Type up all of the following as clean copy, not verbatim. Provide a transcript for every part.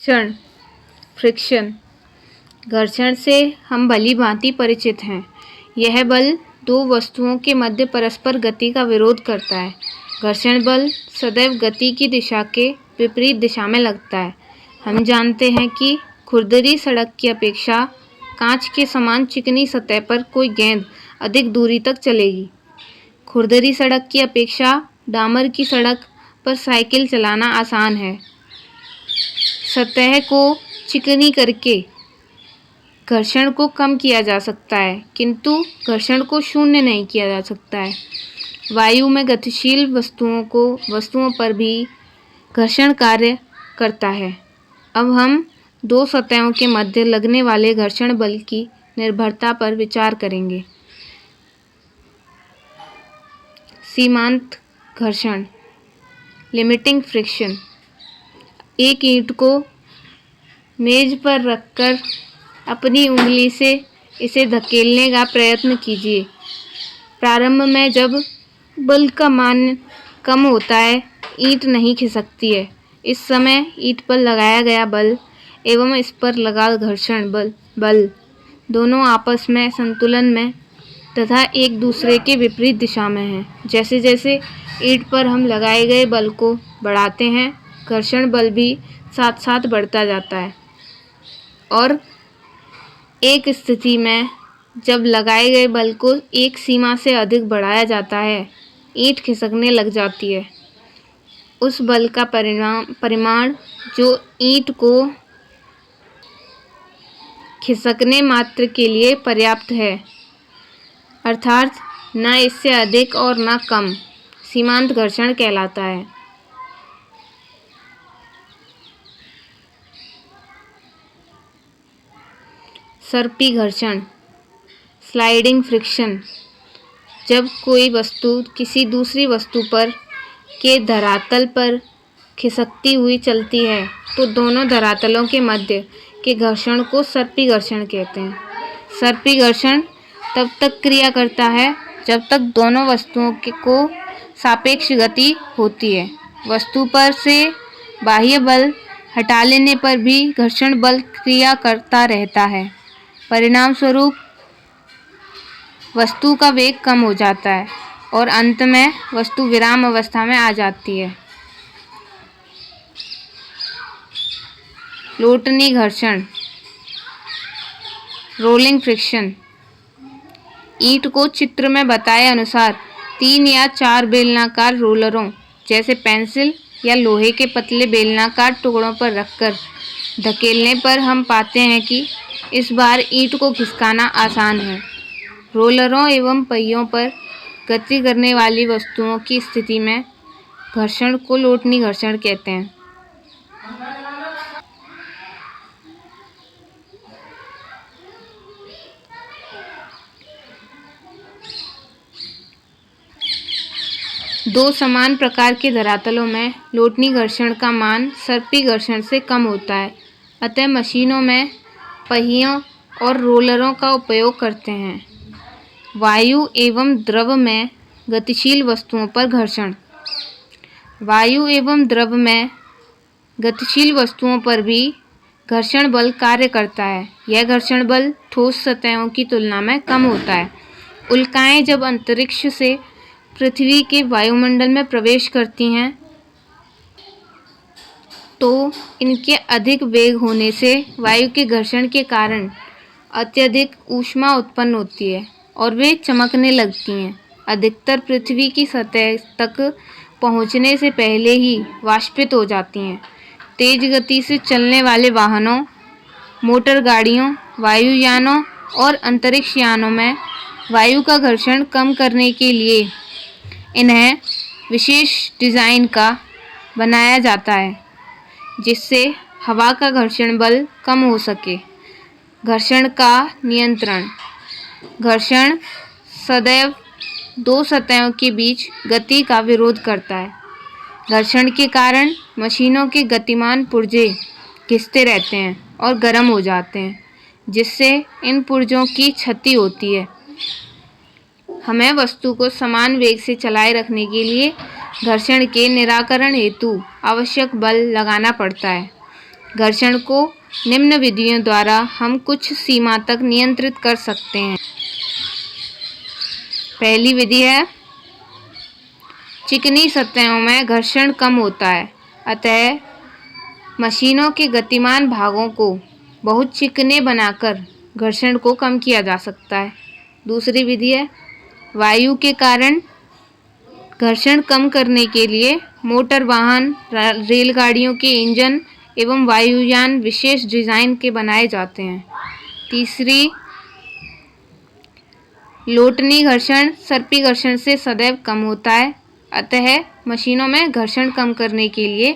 घर्षण, फ्रिक्शन। घर्षण से हम भली भांति परिचित हैं। यह बल दो वस्तुओं के मध्य परस्पर गति का विरोध करता है। घर्षण बल सदैव गति की दिशा के विपरीत दिशा में लगता है। हम जानते हैं कि खुरदरी सड़क की अपेक्षा कांच के समान चिकनी सतह पर कोई गेंद अधिक दूरी तक चलेगी। खुरदरी सड़क की अपेक्षा डामर की सड़क पर साइकिल चलाना आसान है। सतह को चिकनी करके घर्षण को कम किया जा सकता है, किंतु घर्षण को शून्य नहीं किया जा सकता है। वायु में गतिशील वस्तुओं पर भी घर्षण कार्य करता है। अब हम दो सतहों के मध्य लगने वाले घर्षण बल की निर्भरता पर विचार करेंगे। सीमांत घर्षण, लिमिटिंग फ्रिक्शन। एक ईंट को मेज पर रखकर अपनी उंगली से इसे धकेलने का प्रयत्न कीजिए। प्रारंभ में जब बल का मान कम होता है, ईंट नहीं खिसकती है। इस समय ईंट पर लगाया गया बल एवं इस पर लगा घर्षण बल दोनों आपस में संतुलन में तथा एक दूसरे के विपरीत दिशा में हैं। जैसे जैसे ईंट पर हम लगाए गए बल को बढ़ाते हैं, घर्षण बल भी साथ साथ बढ़ता जाता है और एक स्थिति में जब लगाए गए बल को एक सीमा से अधिक बढ़ाया जाता है, ईंट खिसकने लग जाती है। उस बल का परिमाण जो ईंट को खिसकने मात्र के लिए पर्याप्त है, अर्थात न इससे अधिक और न कम, सीमांत घर्षण कहलाता है। सर्पी घर्षण, स्लाइडिंग फ्रिक्शन। जब कोई वस्तु किसी दूसरी वस्तु पर के धरातल पर खिसकती हुई चलती है तो दोनों धरातलों के मध्य के घर्षण को सर्पी घर्षण कहते हैं। सर्पी घर्षण तब तक क्रिया करता है जब तक दोनों वस्तुओं को सापेक्ष गति होती है। वस्तु पर से बाह्य बल हटा लेने पर भी घर्षण बल क्रिया करता रहता है। परिणाम स्वरूप वस्तु का वेग कम हो जाता है और अंत में वस्तु विराम अवस्था में आ जाती है। लोटनी घर्षण, रोलिंग फ्रिक्शन। ईंट को चित्र में बताए अनुसार 3 या 4 बेलनाकार रोलरों जैसे पेंसिल या लोहे के पतले बेलनाकार टुकड़ों पर रखकर धकेलने पर हम पाते हैं कि इस बार ईंट को खिसकाना आसान है। रोलरों एवं पहियों पर गति करने वाली वस्तुओं की स्थिति में घर्षण को लोटनी घर्षण कहते हैं। दो समान प्रकार के धरातलों में लोटनी घर्षण का मान सर्पी घर्षण से कम होता है। अतः मशीनों में पहियों और रोलरों का उपयोग करते हैं। वायु एवं द्रव में गतिशील वस्तुओं पर घर्षण। वायु एवं द्रव में गतिशील वस्तुओं पर भी घर्षण बल कार्य करता है। यह घर्षण बल ठोस सतहों की तुलना में कम होता है। उल्काएं जब अंतरिक्ष से पृथ्वी के वायुमंडल में प्रवेश करती हैं तो इनके अधिक वेग होने से वायु के घर्षण के कारण अत्यधिक ऊष्मा उत्पन्न होती है और वे चमकने लगती हैं। अधिकतर पृथ्वी की सतह तक पहुंचने से पहले ही वाष्पित हो जाती हैं। तेज गति से चलने वाले वाहनों, मोटर गाड़ियों, वायुयानों और अंतरिक्ष यानों में वायु का घर्षण कम करने के लिए इन्हें विशेष डिज़ाइन का बनाया जाता है जिससे हवा का घर्षण बल कम हो सके। घर्षण का नियंत्रण। घर्षण सदैव दो सतहों के बीच गति का विरोध करता है। घर्षण के कारण मशीनों के गतिमान पुर्जे घिसते रहते हैं और गर्म हो जाते हैं, जिससे इन पुर्जों की क्षति होती है। हमें वस्तु को समान वेग से चलाए रखने के लिए घर्षण के निराकरण हेतु आवश्यक बल लगाना पड़ता है। घर्षण को निम्न विधियों द्वारा हम कुछ सीमा तक नियंत्रित कर सकते हैं। पहली विधि है, चिकनी सतहों में घर्षण कम होता है, अतः मशीनों के गतिमान भागों को बहुत चिकने बनाकर घर्षण को कम किया जा सकता है। दूसरी विधि है, वायु के कारण घर्षण कम करने के लिए मोटर वाहन, रेलगाड़ियों के इंजन एवं वायुयान विशेष डिजाइन के बनाए जाते हैं। तीसरी, लोटनी घर्षण सर्पी घर्षण से सदैव कम होता है, अतः मशीनों में घर्षण कम करने के लिए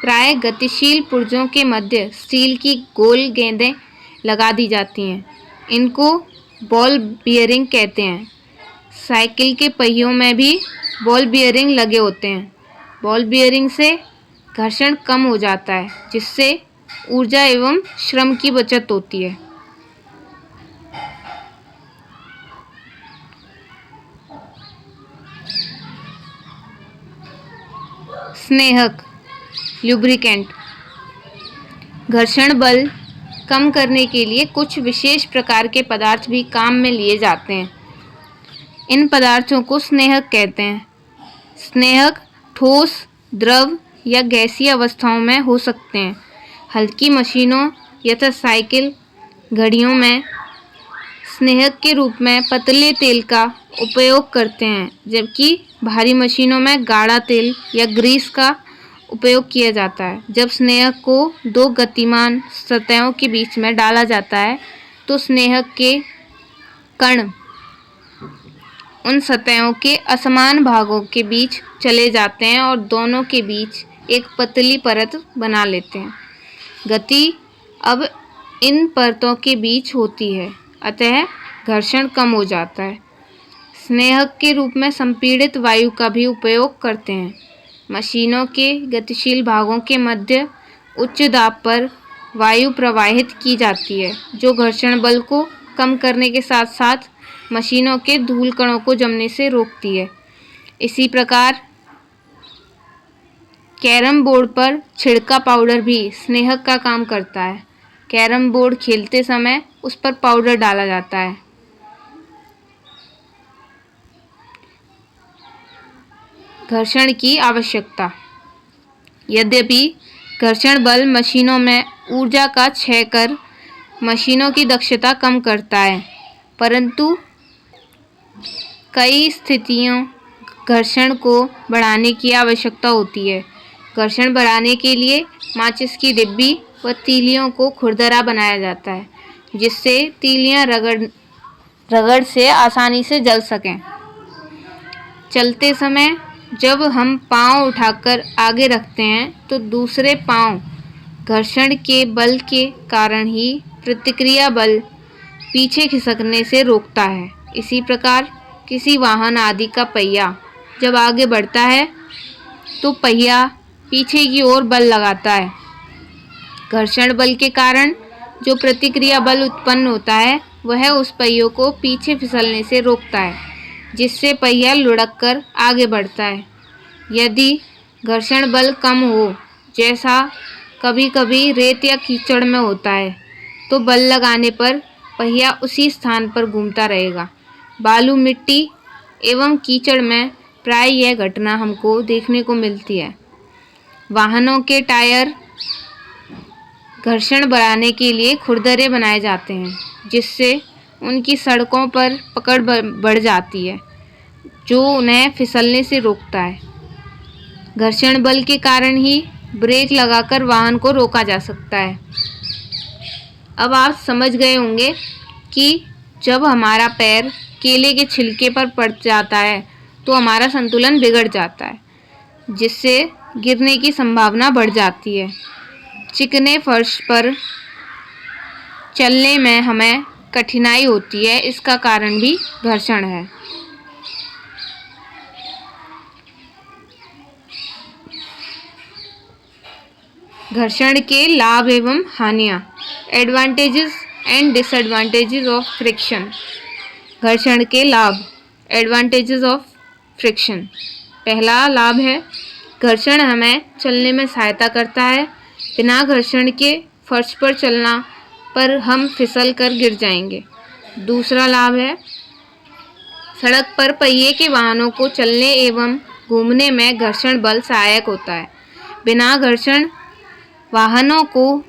प्राय गतिशील पुर्जों के मध्य स्टील की गोल गेंदें लगा दी जाती हैं। इनको बॉल बियरिंग कहते हैं। साइकिल के पहियों में भी बॉल बियरिंग लगे होते हैं। बॉल बियरिंग से घर्षण कम हो जाता है, जिससे ऊर्जा एवं श्रम की बचत होती है। स्नेहक लुब्रिकेंट घर्षण बल कम करने के लिए कुछ विशेष प्रकार के पदार्थ भी काम में लिए जाते हैं। इन पदार्थों को स्नेहक कहते हैं। स्नेहक ठोस, द्रव या गैसीय अवस्थाओं में हो सकते हैं। हल्की मशीनों यथा साइकिल, घड़ियों में स्नेहक के रूप में पतले तेल का उपयोग करते हैं, जबकि भारी मशीनों में गाढ़ा तेल या ग्रीस का उपयोग किया जाता है। जब स्नेहक को दो गतिमान सतहों के बीच में डाला जाता है तो स्नेहक के कण उन सतहों के असमान भागों के बीच चले जाते हैं और दोनों के बीच एक पतली परत बना लेते हैं। गति अब इन परतों के बीच होती है, अतः घर्षण कम हो जाता है। स्नेहक के रूप में संपीड़ित वायु का भी उपयोग करते हैं। मशीनों के गतिशील भागों के मध्य उच्च दाब पर वायु प्रवाहित की जाती है, जो घर्षण बल को कम करने के साथ साथ मशीनों के धूल कणों को जमने से रोकती है। इसी प्रकार कैरम बोर्ड पर छिड़का पाउडर भी स्नेहक का काम करता है। कैरम बोर्ड खेलते समय उस पर पाउडर डाला जाता है। घर्षण की आवश्यकता। यद्यपि घर्षण बल मशीनों में ऊर्जा का क्षय कर मशीनों की दक्षता कम करता है, परंतु कई स्थितियों घर्षण को बढ़ाने की आवश्यकता होती है। घर्षण बढ़ाने के लिए माचिस की डिब्बी व तीलियों को खुरदरा बनाया जाता है, जिससे तीलियां रगड़ से आसानी से जल सकें। चलते समय जब हम पाँव उठाकर आगे रखते हैं तो दूसरे पाँव घर्षण के बल के कारण ही प्रतिक्रिया बल पीछे खिसकने से रोकता है। इसी प्रकार किसी वाहन आदि का पहिया जब आगे बढ़ता है तो पहिया पीछे की ओर बल लगाता है। घर्षण बल के कारण जो प्रतिक्रिया बल उत्पन्न होता है वह उस पहियों को पीछे फिसलने से रोकता है, जिससे पहिया लुढ़क कर आगे बढ़ता है। यदि घर्षण बल कम हो, जैसा कभी कभी रेत या कीचड़ में होता है, तो बल लगाने पर पहिया उसी स्थान पर घूमता रहेगा। बालू, मिट्टी एवं कीचड़ में प्राय यह घटना हमको देखने को मिलती है। वाहनों के टायर घर्षण बढ़ाने के लिए खुरदरे बनाए जाते हैं, जिससे उनकी सड़कों पर पकड़ बढ़ जाती है, जो उन्हें फिसलने से रोकता है। घर्षण बल के कारण ही ब्रेक लगाकर वाहन को रोका जा सकता है। अब आप समझ गए होंगे कि जब हमारा पैर केले के छिलके पर पड़ जाता है तो हमारा संतुलन बिगड़ जाता है, जिससे गिरने की संभावना बढ़ जाती है। चिकने फर्श पर चलने में हमें कठिनाई होती है, इसका कारण भी घर्षण है। घर्षण के लाभ एवं हानियाँ। Advantages and disadvantages of friction. घर्षण के लाभ। Advantages of friction. पहला लाभ है घर्षण हमें चलने में सहायता करता है। बिना घर्षण के फर्श पर चलना पर हम फिसल कर गिर जाएंगे। दूसरा लाभ है, सड़क पर पहिए के वाहनों को चलने एवं घूमने में घर्षण बल सहायक होता है। बिना घर्षण वाहनों को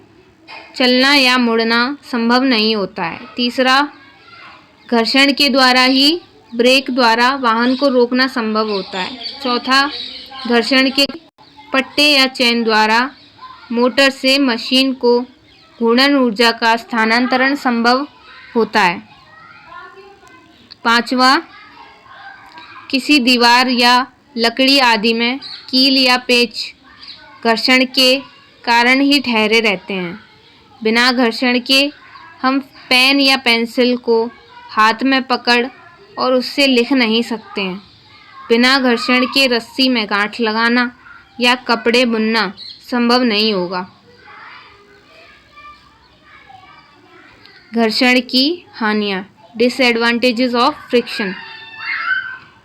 चलना या मुड़ना संभव नहीं होता है। तीसरा, घर्षण के द्वारा ही ब्रेक द्वारा वाहन को रोकना संभव होता है। चौथा, घर्षण के पट्टे या चेन द्वारा मोटर से मशीन को घूर्णन ऊर्जा का स्थानांतरण संभव होता है। पांचवा, किसी दीवार या लकड़ी आदि में कील या पेच घर्षण के कारण ही ठहरे रहते हैं। बिना घर्षण के हम पेन या पेंसिल को हाथ में पकड़ और उससे लिख नहीं सकते हैं। बिना घर्षण के रस्सी में गांठ लगाना या कपड़े बुनना संभव नहीं होगा। घर्षण की हानियाँ, डिसएडवांटेजेस ऑफ फ्रिक्शन।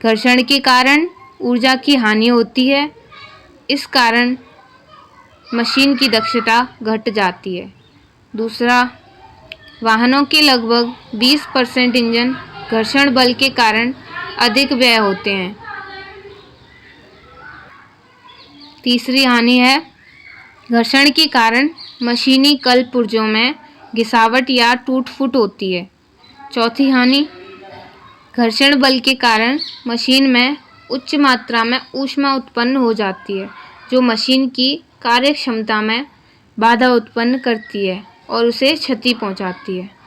घर्षण के कारण ऊर्जा की हानि होती है। इस कारण मशीन की दक्षता घट जाती है। दूसरा, वाहनों के लगभग 20% इंजन घर्षण बल के कारण अधिक व्यय होते हैं। तीसरी हानि है, घर्षण के कारण मशीनी कल पुर्जों में घिसावट या टूट-फूट होती है। चौथी हानि, घर्षण बल के कारण मशीन में उच्च मात्रा में ऊष्मा उत्पन्न हो जाती है, जो मशीन की कार्यक्षमता में बाधा उत्पन्न करती है और उसे क्षति पहुंचाती है।